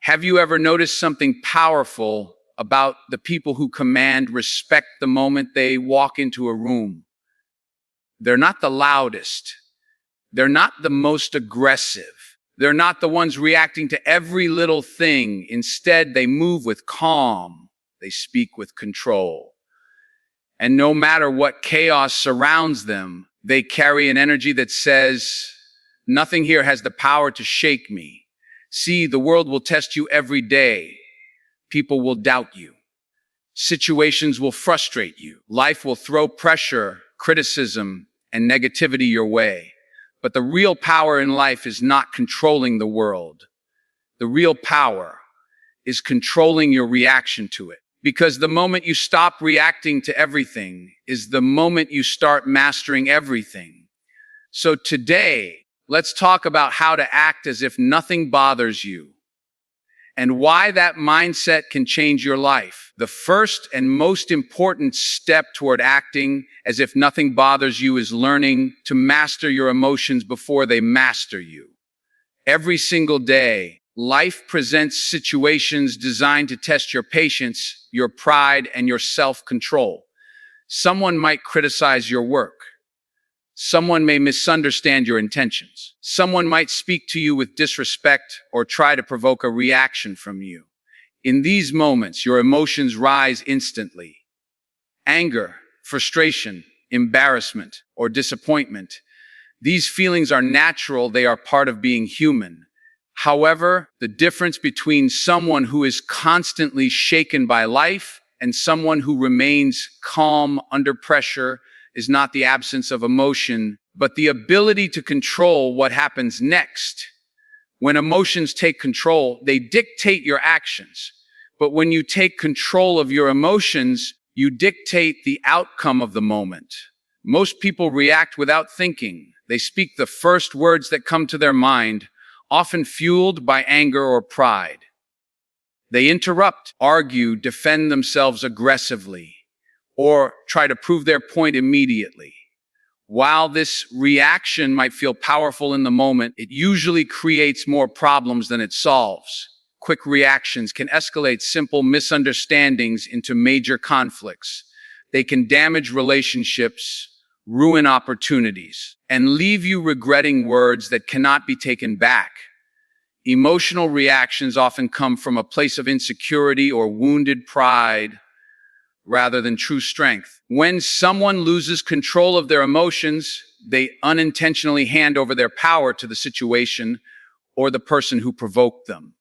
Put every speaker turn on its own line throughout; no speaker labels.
Have you ever noticed something powerful about the people who command respect the moment they walk into a room? They're not the loudest. They're not the most aggressive. They're not the ones reacting to every little thing. Instead, they move with calm. They speak with control. And no matter what chaos surrounds them, they carry an energy that says, nothing here has the power to shake me. See, the world will test you every day. People will doubt you. Situations will frustrate you. Life will throw pressure, criticism, and negativity your way. But the real power in life is not controlling the world. The real power is controlling your reaction to it. Because the moment you stop reacting to everything is the moment you start mastering everything. So today, let's talk about how to act as if nothing bothers you and why that mindset can change your life. The first and most important step toward acting as if nothing bothers you is learning to master your emotions before they master you. Every single day, life presents situations designed to test your patience, your pride, and your self-control. Someone might criticize your work. Someone may misunderstand your intentions. Someone might speak to you with disrespect or try to provoke a reaction from you. In these moments, your emotions rise instantly. Anger, frustration, embarrassment, or disappointment. These feelings are natural. They are part of being human. However, the difference between someone who is constantly shaken by life and someone who remains calm under pressure is not the absence of emotion, but the ability to control what happens next. When emotions take control, they dictate your actions. But when you take control of your emotions, you dictate the outcome of the moment. Most people react without thinking. They speak the first words that come to their mind, often fueled by anger or pride. They interrupt, argue, defend themselves aggressively, or try to prove their point immediately. While this reaction might feel powerful in the moment, it usually creates more problems than it solves. Quick reactions can escalate simple misunderstandings into major conflicts. They can damage relationships, ruin opportunities, and leave you regretting words that cannot be taken back. Emotional reactions often come from a place of insecurity or wounded pride, rather than true strength. When someone loses control of their emotions, they unintentionally hand over their power to the situation or the person who provoked them.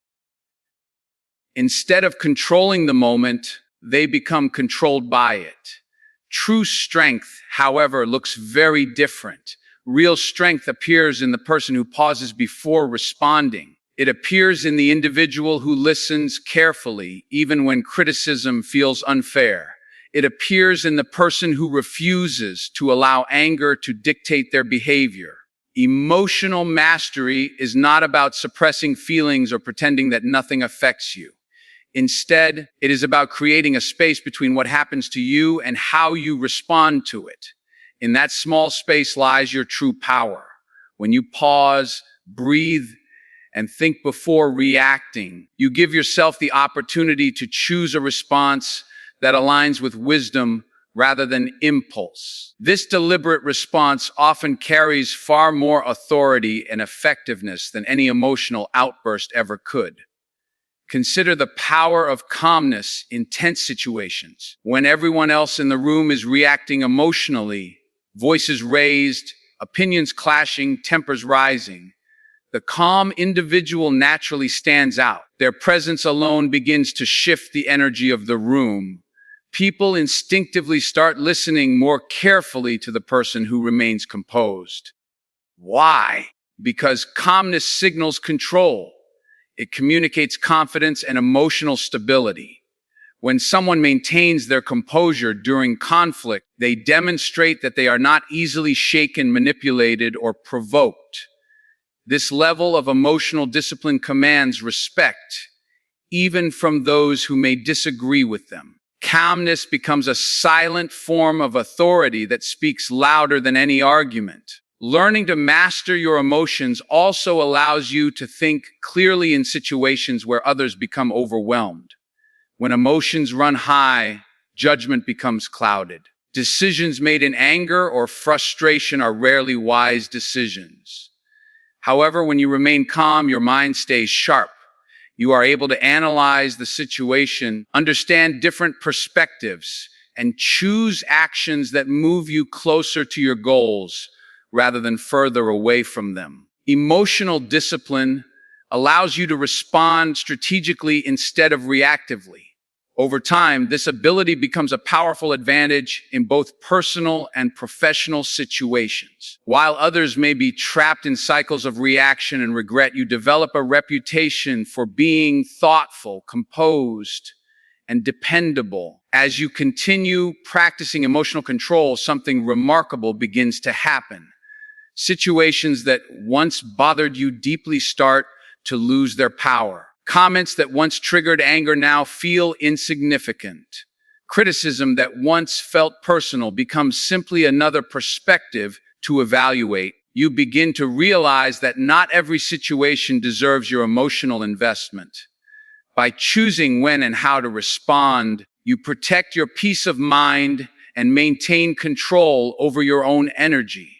Instead of controlling the moment, they become controlled by it. True strength, however, looks very different. Real strength appears in the person who pauses before responding. It appears in the individual who listens carefully, even when criticism feels unfair. It appears in the person who refuses to allow anger to dictate their behavior. Emotional mastery is not about suppressing feelings or pretending that nothing affects you. Instead, it is about creating a space between what happens to you and how you respond to it. In that small space lies your true power. When you pause, breathe, and think before reacting, you give yourself the opportunity to choose a response that aligns with wisdom rather than impulse. This deliberate response often carries far more authority and effectiveness than any emotional outburst ever could. Consider the power of calmness in tense situations. When everyone else in the room is reacting emotionally, voices raised, opinions clashing, tempers rising, the calm individual naturally stands out. Their presence alone begins to shift the energy of the room. People instinctively start listening more carefully to the person who remains composed. Why? Because calmness signals control. It communicates confidence and emotional stability. When someone maintains their composure during conflict, they demonstrate that they are not easily shaken, manipulated, or provoked. This level of emotional discipline commands respect, even from those who may disagree with them. Calmness becomes a silent form of authority that speaks louder than any argument. Learning to master your emotions also allows you to think clearly in situations where others become overwhelmed. When emotions run high, judgment becomes clouded. Decisions made in anger or frustration are rarely wise decisions. However, when you remain calm, your mind stays sharp. You are able to analyze the situation, understand different perspectives, and choose actions that move you closer to your goals rather than further away from them. Emotional discipline allows you to respond strategically instead of reactively. Over time, this ability becomes a powerful advantage in both personal and professional situations. While others may be trapped in cycles of reaction and regret, you develop a reputation for being thoughtful, composed, and dependable. As you continue practicing emotional control, something remarkable begins to happen. Situations that once bothered you deeply start to lose their power. Comments that once triggered anger now feel insignificant. Criticism that once felt personal becomes simply another perspective to evaluate. You begin to realize that not every situation deserves your emotional investment. By choosing when and how to respond, you protect your peace of mind and maintain control over your own energy.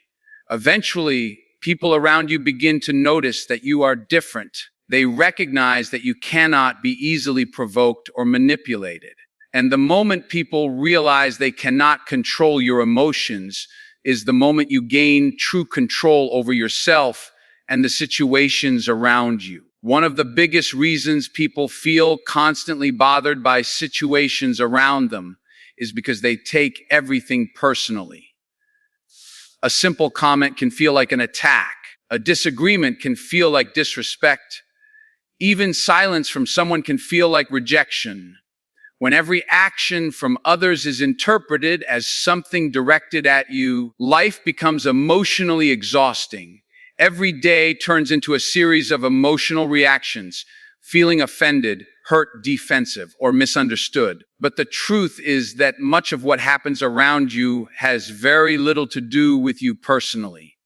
Eventually, people around you begin to notice that you are different. They recognize that you cannot be easily provoked or manipulated. And the moment people realize they cannot control your emotions is the moment you gain true control over yourself and the situations around you. One of the biggest reasons people feel constantly bothered by situations around them is because they take everything personally. A simple comment can feel like an attack. A disagreement can feel like disrespect. Even silence from someone can feel like rejection. When every action from others is interpreted as something directed at you, life becomes emotionally exhausting. Every day turns into a series of emotional reactions, feeling offended, hurt, defensive, or misunderstood. But the truth is that much of what happens around you has very little to do with you personally.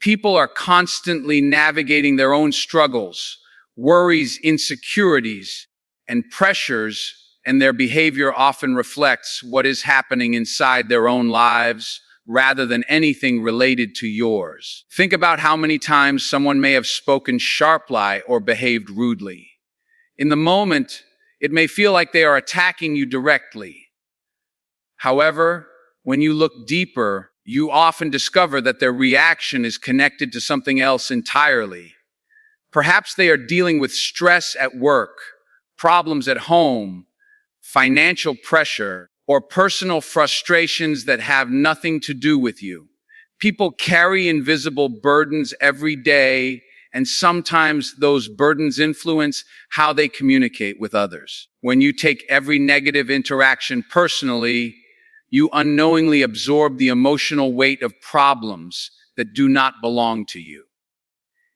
People are constantly navigating their own struggles, worries, insecurities, and pressures, and their behavior often reflects what is happening inside their own lives rather than anything related to yours. Think about how many times someone may have spoken sharply or behaved rudely. In the moment, it may feel like they are attacking you directly. However, when you look deeper, you often discover that their reaction is connected to something else entirely. Perhaps they are dealing with stress at work, problems at home, financial pressure, or personal frustrations that have nothing to do with you. People carry invisible burdens every day, and sometimes those burdens influence how they communicate with others. When you take every negative interaction personally, you unknowingly absorb the emotional weight of problems that do not belong to you.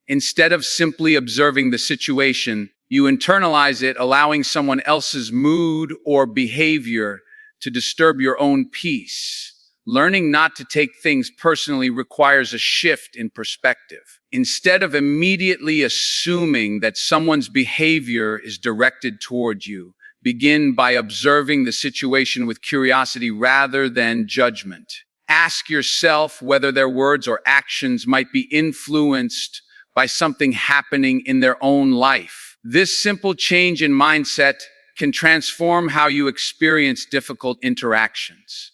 Instead of simply observing the situation, you internalize it, allowing someone else's mood or behavior to disturb your own peace. Learning not to take things personally requires a shift in perspective. Instead of immediately assuming that someone's behavior is directed toward you, begin by observing the situation with curiosity rather than judgment. Ask yourself whether their words or actions might be influenced by something happening in their own life. This simple change in mindset can transform how you experience difficult interactions.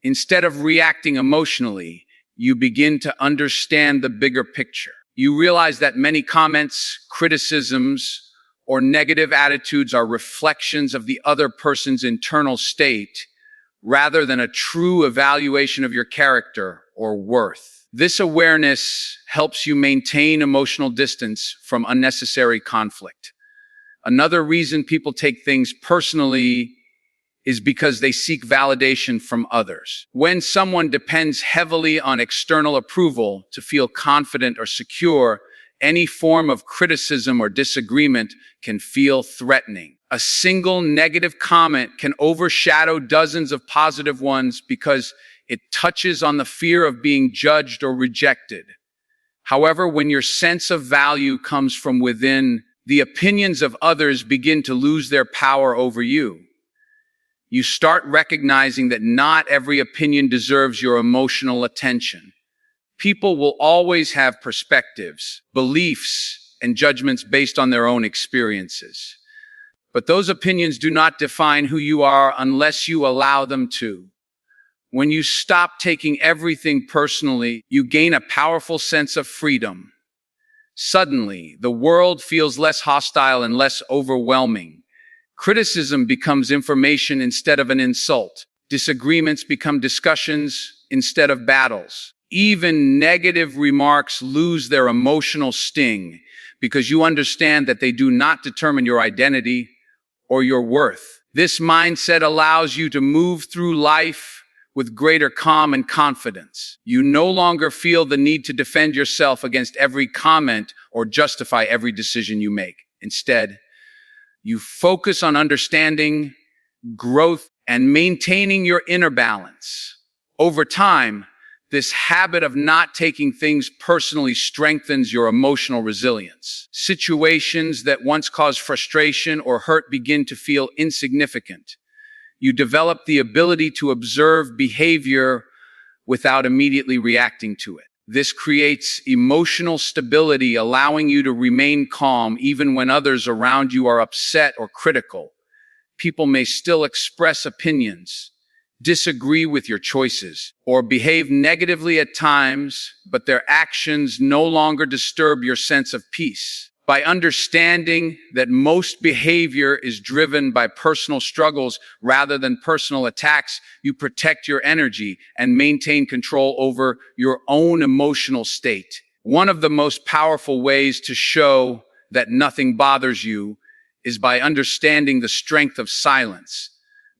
Instead of reacting emotionally, you begin to understand the bigger picture. You realize that many comments, criticisms, or negative attitudes are reflections of the other person's internal state rather than a true evaluation of your character or worth. This awareness helps you maintain emotional distance from unnecessary conflict. Another reason people take things personally is because they seek validation from others. When someone depends heavily on external approval to feel confident or secure, any form of criticism or disagreement can feel threatening. A single negative comment can overshadow dozens of positive ones because It touches on the fear of being judged or rejected. However, when your sense of value comes from within, the opinions of others begin to lose their power over you. You start recognizing that not every opinion deserves your emotional attention. People will always have perspectives, beliefs, and judgments based on their own experiences. But those opinions do not define who you are unless you allow them to. When you stop taking everything personally, you gain a powerful sense of freedom. Suddenly, the world feels less hostile and less overwhelming. Criticism becomes information instead of an insult. Disagreements become discussions instead of battles. Even negative remarks lose their emotional sting because you understand that they do not determine your identity or your worth. This mindset allows you to move through life with greater calm and confidence. You no longer feel the need to defend yourself against every comment or justify every decision you make. Instead, you focus on understanding, growth, and maintaining your inner balance. Over time, this habit of not taking things personally strengthens your emotional resilience. Situations that once caused frustration or hurt begin to feel insignificant. You develop the ability to observe behavior without immediately reacting to it. This creates emotional stability, allowing you to remain calm even when others around you are upset or critical. People may still express opinions, disagree with your choices, or behave negatively at times, but their actions no longer disturb your sense of peace. By understanding that most behavior is driven by personal struggles rather than personal attacks, you protect your energy and maintain control over your own emotional state. One of the most powerful ways to show that nothing bothers you is by understanding the strength of silence.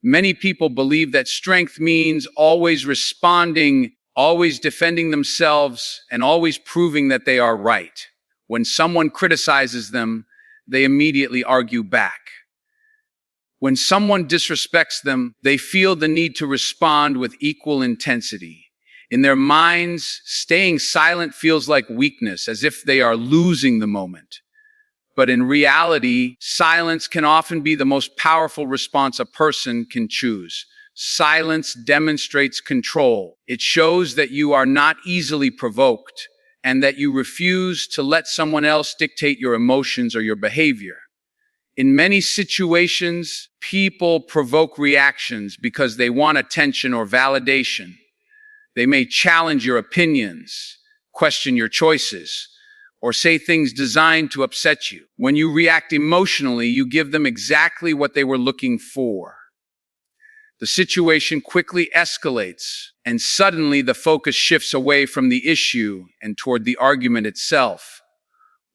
Many people believe that strength means always responding, always defending themselves, and always proving that they are right. When someone criticizes them, they immediately argue back. When someone disrespects them, they feel the need to respond with equal intensity. In their minds, staying silent feels like weakness, as if they are losing the moment. But in reality, silence can often be the most powerful response a person can choose. Silence demonstrates control. It shows that you are not easily provoked, and that you refuse to let someone else dictate your emotions or your behavior. In many situations, people provoke reactions because they want attention or validation. They may challenge your opinions, question your choices, or say things designed to upset you. When you react emotionally, you give them exactly what they were looking for. The situation quickly escalates, and suddenly the focus shifts away from the issue and toward the argument itself.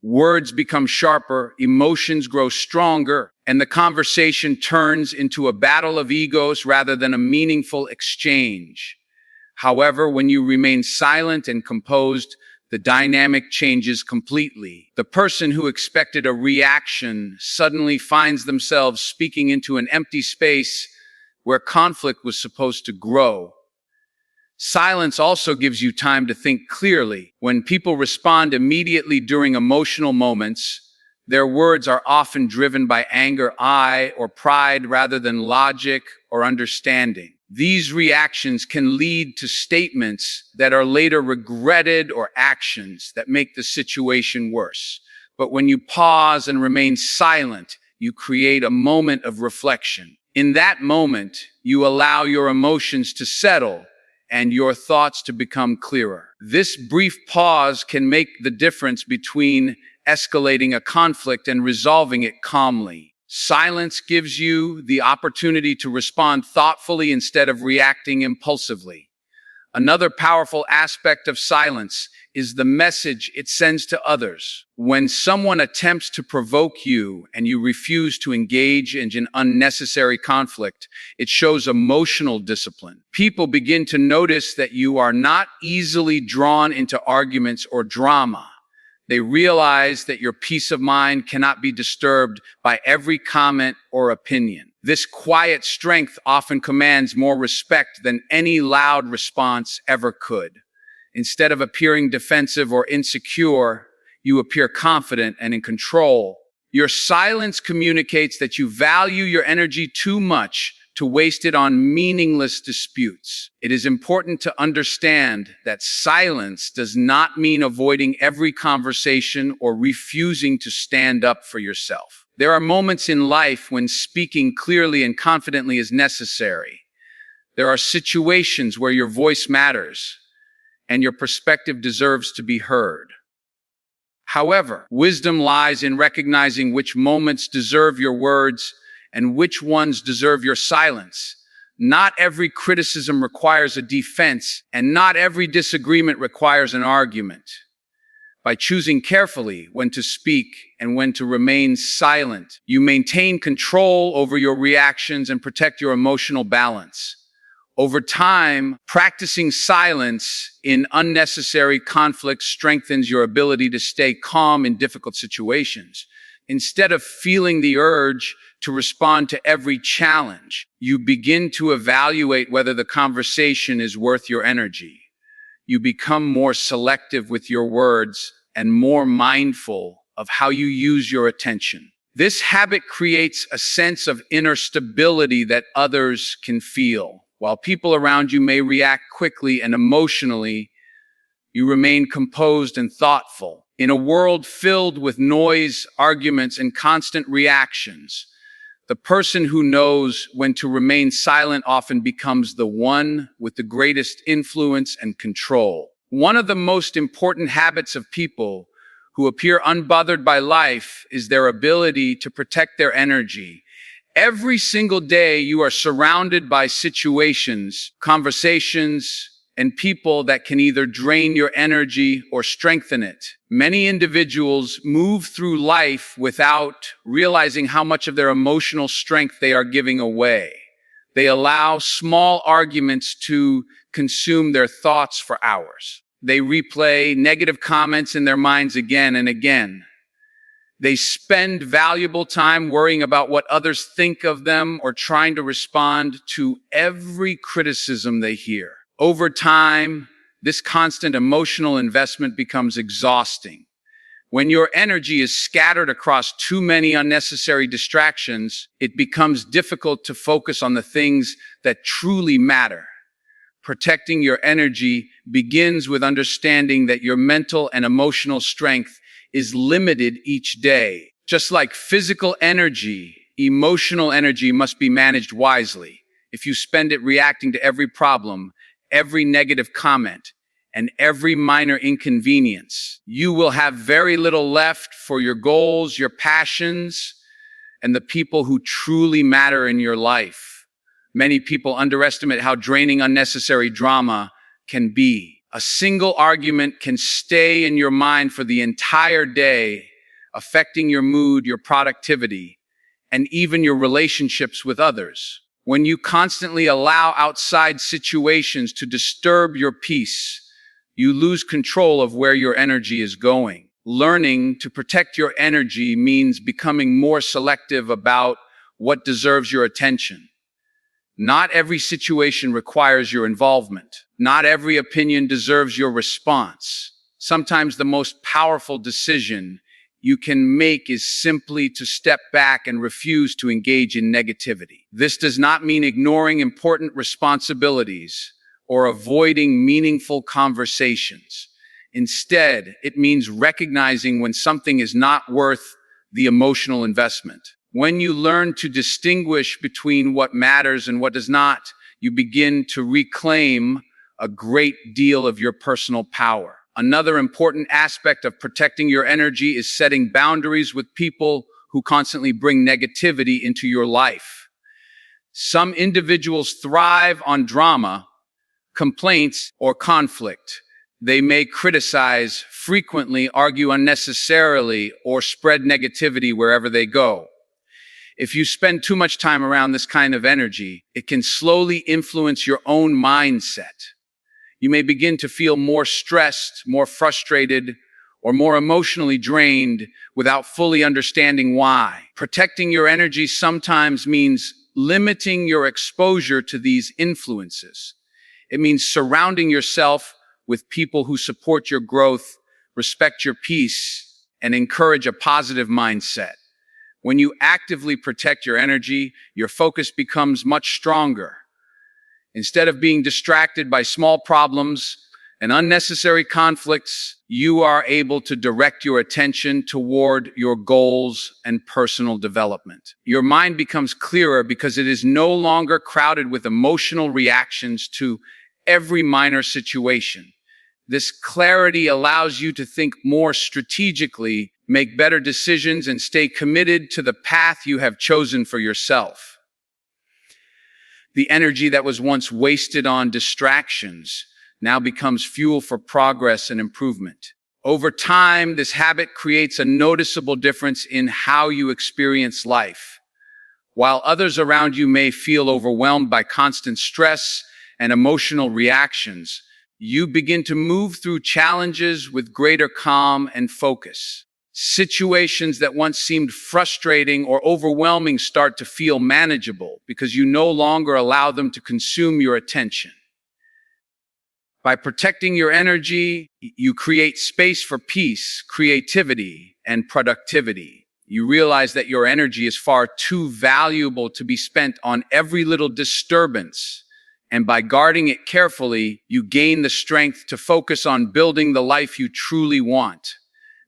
Words become sharper, emotions grow stronger, and the conversation turns into a battle of egos rather than a meaningful exchange. However, when you remain silent and composed, the dynamic changes completely. The person who expected a reaction suddenly finds themselves speaking into an empty space where conflict was supposed to grow. Silence also gives you time to think clearly. When people respond immediately during emotional moments, their words are often driven by anger, or pride rather than logic or understanding. These reactions can lead to statements that are later regretted or actions that make the situation worse. But when you pause and remain silent, you create a moment of reflection. In that moment, you allow your emotions to settle and your thoughts to become clearer. This brief pause can make the difference between escalating a conflict and resolving it calmly. Silence gives you the opportunity to respond thoughtfully instead of reacting impulsively. Another powerful aspect of silence is the message it sends to others. When someone attempts to provoke you and you refuse to engage in an unnecessary conflict, it shows emotional discipline. People begin to notice that you are not easily drawn into arguments or drama. They realize that your peace of mind cannot be disturbed by every comment or opinion. This quiet strength often commands more respect than any loud response ever could. Instead of appearing defensive or insecure, you appear confident and in control. Your silence communicates that you value your energy too much to waste it on meaningless disputes. It is important to understand that silence does not mean avoiding every conversation or refusing to stand up for yourself. There are moments in life when speaking clearly and confidently is necessary. There are situations where your voice matters and your perspective deserves to be heard. However, wisdom lies in recognizing which moments deserve your words and which ones deserve your silence. Not every criticism requires a defense, and not every disagreement requires an argument. By choosing carefully when to speak and when to remain silent, you maintain control over your reactions and protect your emotional balance. Over time, practicing silence in unnecessary conflict strengthens your ability to stay calm in difficult situations. Instead of feeling the urge to respond to every challenge, you begin to evaluate whether the conversation is worth your energy. You become more selective with your words and more mindful of how you use your attention. This habit creates a sense of inner stability that others can feel. While people around you may react quickly and emotionally, you remain composed and thoughtful. In a world filled with noise, arguments, and constant reactions, the person who knows when to remain silent often becomes the one with the greatest influence and control. One of the most important habits of people who appear unbothered by life is their ability to protect their energy. Every single day, you are surrounded by situations, conversations, and people that can either drain your energy or strengthen it. Many individuals move through life without realizing how much of their emotional strength they are giving away. They allow small arguments to consume their thoughts for hours. They replay negative comments in their minds again and again. They spend valuable time worrying about what others think of them or trying to respond to every criticism they hear. Over time, this constant emotional investment becomes exhausting. When your energy is scattered across too many unnecessary distractions, it becomes difficult to focus on the things that truly matter. Protecting your energy begins with understanding that your mental and emotional strength is limited each day. Just like physical energy, emotional energy must be managed wisely. If you spend it reacting to every problem, every negative comment, and every minor inconvenience, you will have very little left for your goals, your passions, and the people who truly matter in your life. Many people underestimate how draining unnecessary drama can be. A single argument can stay in your mind for the entire day, affecting your mood, your productivity, and even your relationships with others. When you constantly allow outside situations to disturb your peace, you lose control of where your energy is going. Learning to protect your energy means becoming more selective about what deserves your attention. Not every situation requires your involvement. Not every opinion deserves your response. Sometimes the most powerful decision you can make is simply to step back and refuse to engage in negativity. This does not mean ignoring important responsibilities or avoiding meaningful conversations. Instead, it means recognizing when something is not worth the emotional investment. When you learn to distinguish between what matters and what does not, you begin to reclaim a great deal of your personal power. Another important aspect of protecting your energy is setting boundaries with people who constantly bring negativity into your life. Some individuals thrive on drama, complaints, or conflict. They may criticize frequently, argue unnecessarily, or spread negativity wherever they go. If you spend too much time around this kind of energy, it can slowly influence your own mindset. You may begin to feel more stressed, more frustrated, or more emotionally drained without fully understanding why. Protecting your energy sometimes means limiting your exposure to these influences. It means surrounding yourself with people who support your growth, respect your peace, and encourage a positive mindset. When you actively protect your energy, your focus becomes much stronger. Instead of being distracted by small problems and unnecessary conflicts, you are able to direct your attention toward your goals and personal development. Your mind becomes clearer because it is no longer crowded with emotional reactions to every minor situation. This clarity allows you to think more strategically, make better decisions, and stay committed to the path you have chosen for yourself. The energy that was once wasted on distractions now becomes fuel for progress and improvement. Over time, this habit creates a noticeable difference in how you experience life. While others around you may feel overwhelmed by constant stress and emotional reactions, you begin to move through challenges with greater calm and focus. Situations that once seemed frustrating or overwhelming start to feel manageable because you no longer allow them to consume your attention. By protecting your energy, you create space for peace, creativity, and productivity. You realize that your energy is far too valuable to be spent on every little disturbance. And by guarding it carefully, you gain the strength to focus on building the life you truly want.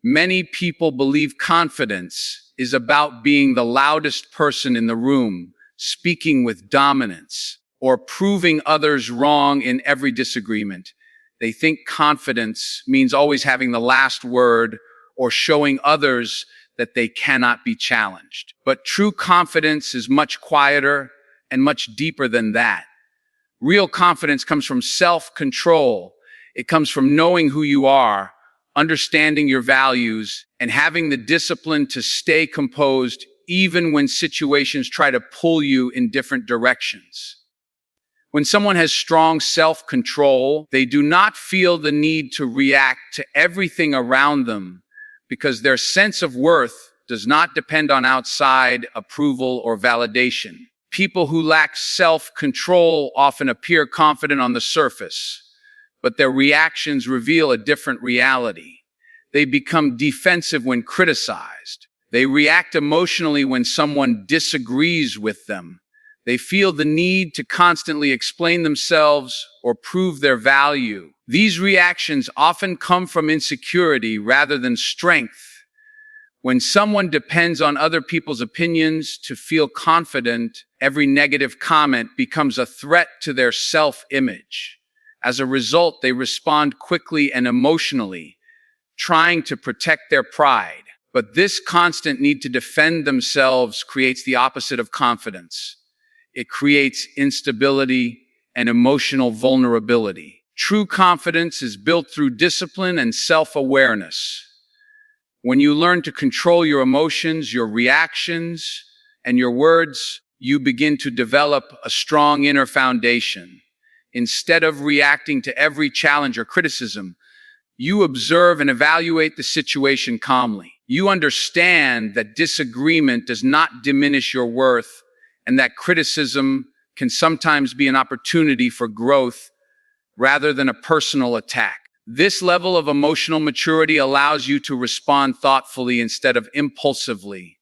Many people believe confidence is about being the loudest person in the room, speaking with dominance, or proving others wrong in every disagreement. They think confidence means always having the last word or showing others that they cannot be challenged. But true confidence is much quieter and much deeper than that. Real confidence comes from self-control. It comes from knowing who you are, understanding your values, and having the discipline to stay composed even when situations try to pull you in different directions. When someone has strong self-control, they do not feel the need to react to everything around them because their sense of worth does not depend on outside approval or validation. People who lack self-control often appear confident on the surface, but their reactions reveal a different reality. They become defensive when criticized. They react emotionally when someone disagrees with them. They feel the need to constantly explain themselves or prove their value. These reactions often come from insecurity rather than strength. When someone depends on other people's opinions to feel confident, every negative comment becomes a threat to their self-image. As a result, they respond quickly and emotionally, trying to protect their pride. But this constant need to defend themselves creates the opposite of confidence. It creates instability and emotional vulnerability. True confidence is built through discipline and self-awareness. When you learn to control your emotions, your reactions, and your words, you begin to develop a strong inner foundation. Instead of reacting to every challenge or criticism, you observe and evaluate the situation calmly. You understand that disagreement does not diminish your worth and that criticism can sometimes be an opportunity for growth rather than a personal attack. This level of emotional maturity allows you to respond thoughtfully instead of impulsively.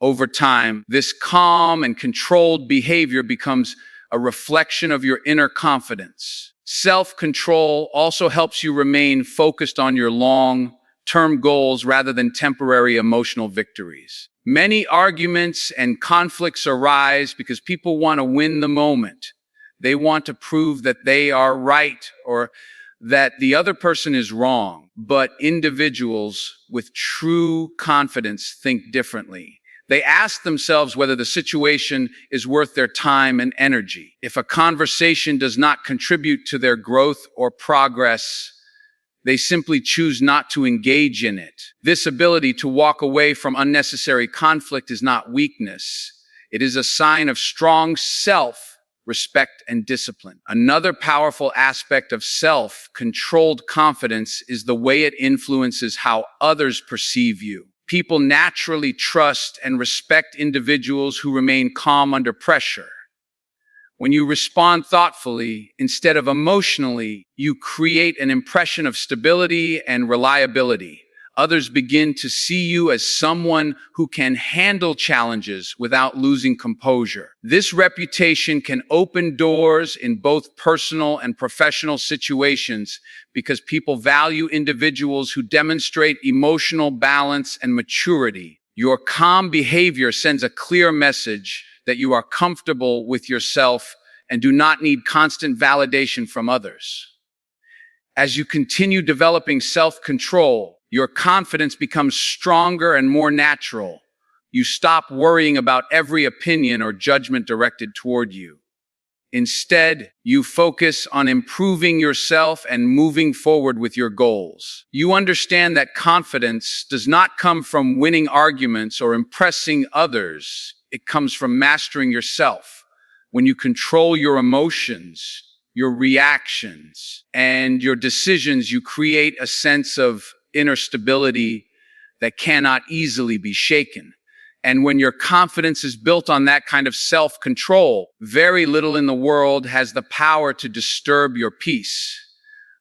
Over time, this calm and controlled behavior becomes a reflection of your inner confidence. Self-control also helps you remain focused on your long-term goals rather than temporary emotional victories. Many arguments and conflicts arise because people want to win the moment. They want to prove that they are right or that the other person is wrong. But individuals with true confidence think differently. They ask themselves whether the situation is worth their time and energy. If a conversation does not contribute to their growth or progress, they simply choose not to engage in it. This ability to walk away from unnecessary conflict is not weakness. It is a sign of strong self-control. respect, and discipline. Another powerful aspect of self-controlled confidence is the way it influences how others perceive you. People naturally trust and respect individuals who remain calm under pressure. When you respond thoughtfully instead of emotionally, you create an impression of stability and reliability. Others begin to see you as someone who can handle challenges without losing composure. This reputation can open doors in both personal and professional situations because people value individuals who demonstrate emotional balance and maturity. Your calm behavior sends a clear message that you are comfortable with yourself and do not need constant validation from others. As you continue developing self-control, your confidence becomes stronger and more natural. You stop worrying about every opinion or judgment directed toward you. Instead, you focus on improving yourself and moving forward with your goals. You understand that confidence does not come from winning arguments or impressing others. It comes from mastering yourself. When you control your emotions, your reactions, and your decisions, you create a sense of inner stability that cannot easily be shaken. And when your confidence is built on that kind of self-control, very little in the world has the power to disturb your peace.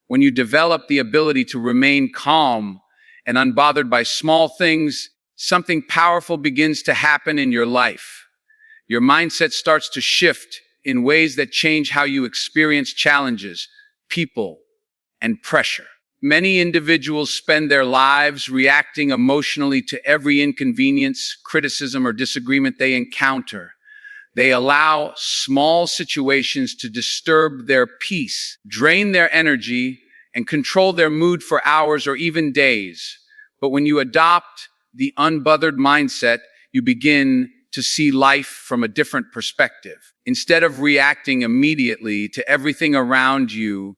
When you develop the ability to remain calm and unbothered by small things, something powerful begins to happen in your life. Your mindset starts to shift in ways that change how you experience challenges, people, and pressure. Many individuals spend their lives reacting emotionally to every inconvenience, criticism, or disagreement they encounter. They allow small situations to disturb their peace, drain their energy, and control their mood for hours or even days. But when you adopt the unbothered mindset, you begin to see life from a different perspective. Instead of reacting immediately to everything around you,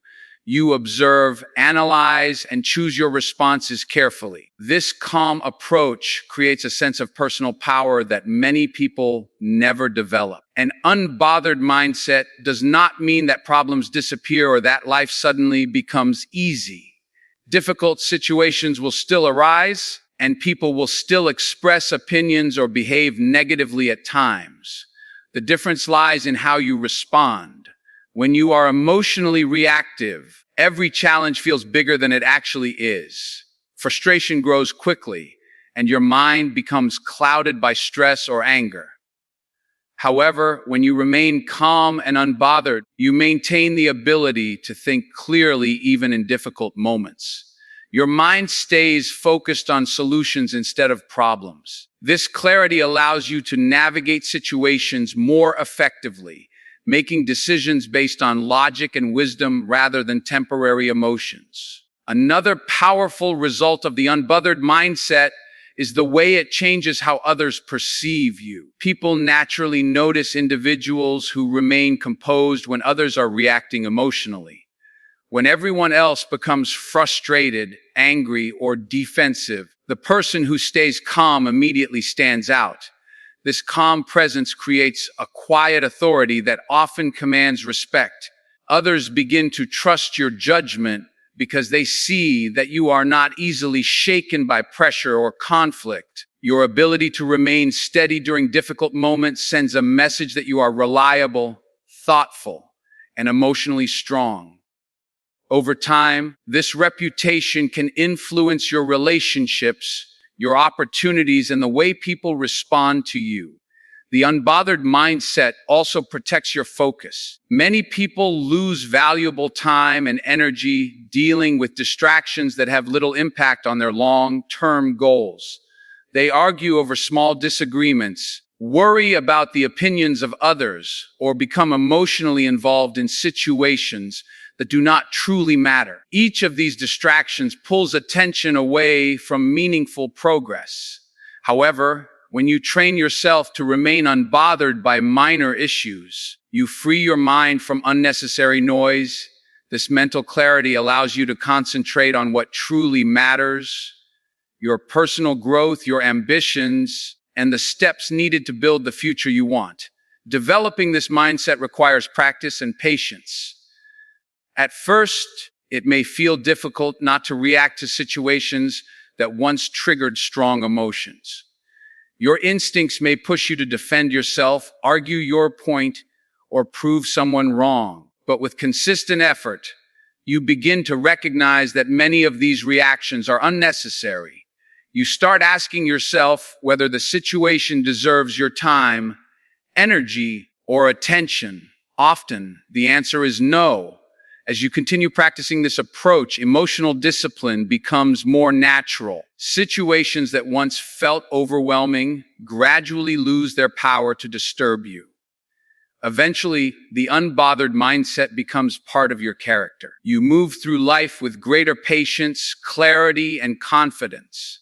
you observe, analyze, and choose your responses carefully. This calm approach creates a sense of personal power that many people never develop. An unbothered mindset does not mean that problems disappear or that life suddenly becomes easy. Difficult situations will still arise, and people will still express opinions or behave negatively at times. The difference lies in how you respond. When you are emotionally reactive, every challenge feels bigger than it actually is. Frustration grows quickly, and your mind becomes clouded by stress or anger. However, when you remain calm and unbothered, you maintain the ability to think clearly even in difficult moments. Your mind stays focused on solutions instead of problems. This clarity allows you to navigate situations more effectively, making decisions based on logic and wisdom rather than temporary emotions. Another powerful result of the unbothered mindset is the way it changes how others perceive you. People naturally notice individuals who remain composed when others are reacting emotionally. When everyone else becomes frustrated, angry, or defensive, the person who stays calm immediately stands out. This calm presence creates a quiet authority that often commands respect. Others begin to trust your judgment because they see that you are not easily shaken by pressure or conflict. Your ability to remain steady during difficult moments sends a message that you are reliable, thoughtful, and emotionally strong. Over time, this reputation can influence your relationships, your opportunities, and the way people respond to you. The unbothered mindset also protects your focus. Many people lose valuable time and energy dealing with distractions that have little impact on their long-term goals. They argue over small disagreements, worry about the opinions of others, or become emotionally involved in situations that do not truly matter. Each of these distractions pulls attention away from meaningful progress. However, when you train yourself to remain unbothered by minor issues, you free your mind from unnecessary noise. This mental clarity allows you to concentrate on what truly matters, your personal growth, your ambitions, and the steps needed to build the future you want. Developing this mindset requires practice and patience. At first, it may feel difficult not to react to situations that once triggered strong emotions. Your instincts may push you to defend yourself, argue your point, or prove someone wrong. But with consistent effort, you begin to recognize that many of these reactions are unnecessary. You start asking yourself whether the situation deserves your time, energy, or attention. Often, the answer is no. As you continue practicing this approach, emotional discipline becomes more natural. Situations that once felt overwhelming gradually lose their power to disturb you. Eventually, the unbothered mindset becomes part of your character. You move through life with greater patience, clarity, and confidence.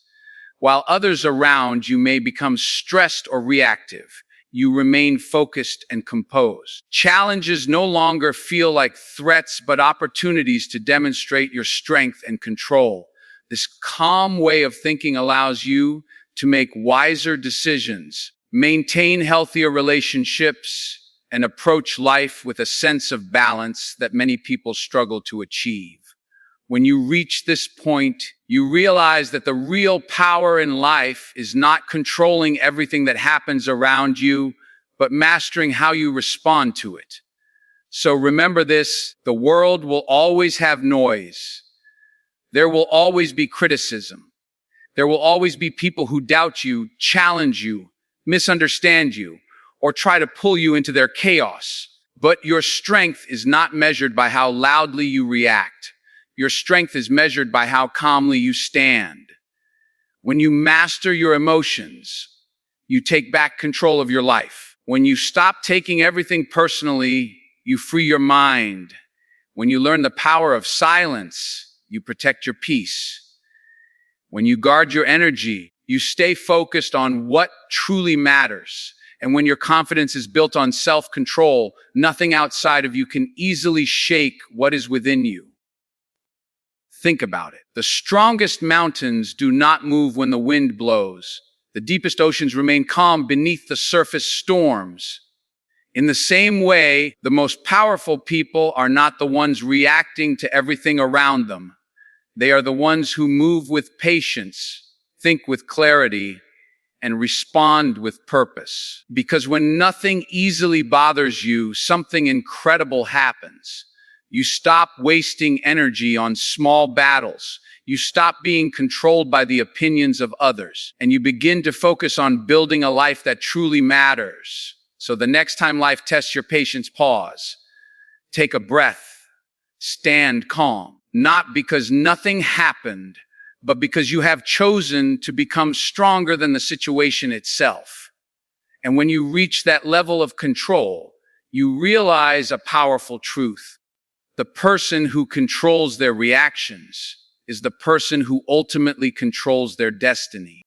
While others around you may become stressed or reactive, you remain focused and composed. Challenges no longer feel like threats, but opportunities to demonstrate your strength and control. This calm way of thinking allows you to make wiser decisions, maintain healthier relationships, and approach life with a sense of balance that many people struggle to achieve. When you reach this point, you realize that the real power in life is not controlling everything that happens around you, but mastering how you respond to it. So remember this: the world will always have noise. There will always be criticism. There will always be people who doubt you, challenge you, misunderstand you, or try to pull you into their chaos. But your strength is not measured by how loudly you react. Your strength is measured by how calmly you stand. When you master your emotions, you take back control of your life. When you stop taking everything personally, you free your mind. When you learn the power of silence, you protect your peace. When you guard your energy, you stay focused on what truly matters. And when your confidence is built on self-control, nothing outside of you can easily shake what is within you. Think about it. The strongest mountains do not move when the wind blows. The deepest oceans remain calm beneath the surface storms. In the same way, the most powerful people are not the ones reacting to everything around them. They are the ones who move with patience, think with clarity, and respond with purpose. Because when nothing easily bothers you, something incredible happens. You stop wasting energy on small battles. You stop being controlled by the opinions of others, and you begin to focus on building a life that truly matters. So the next time life tests your patience, pause. Take a breath. Stand calm. Not because nothing happened, but because you have chosen to become stronger than the situation itself. And when you reach that level of control, you realize a powerful truth. The person who controls their reactions is the person who ultimately controls their destiny.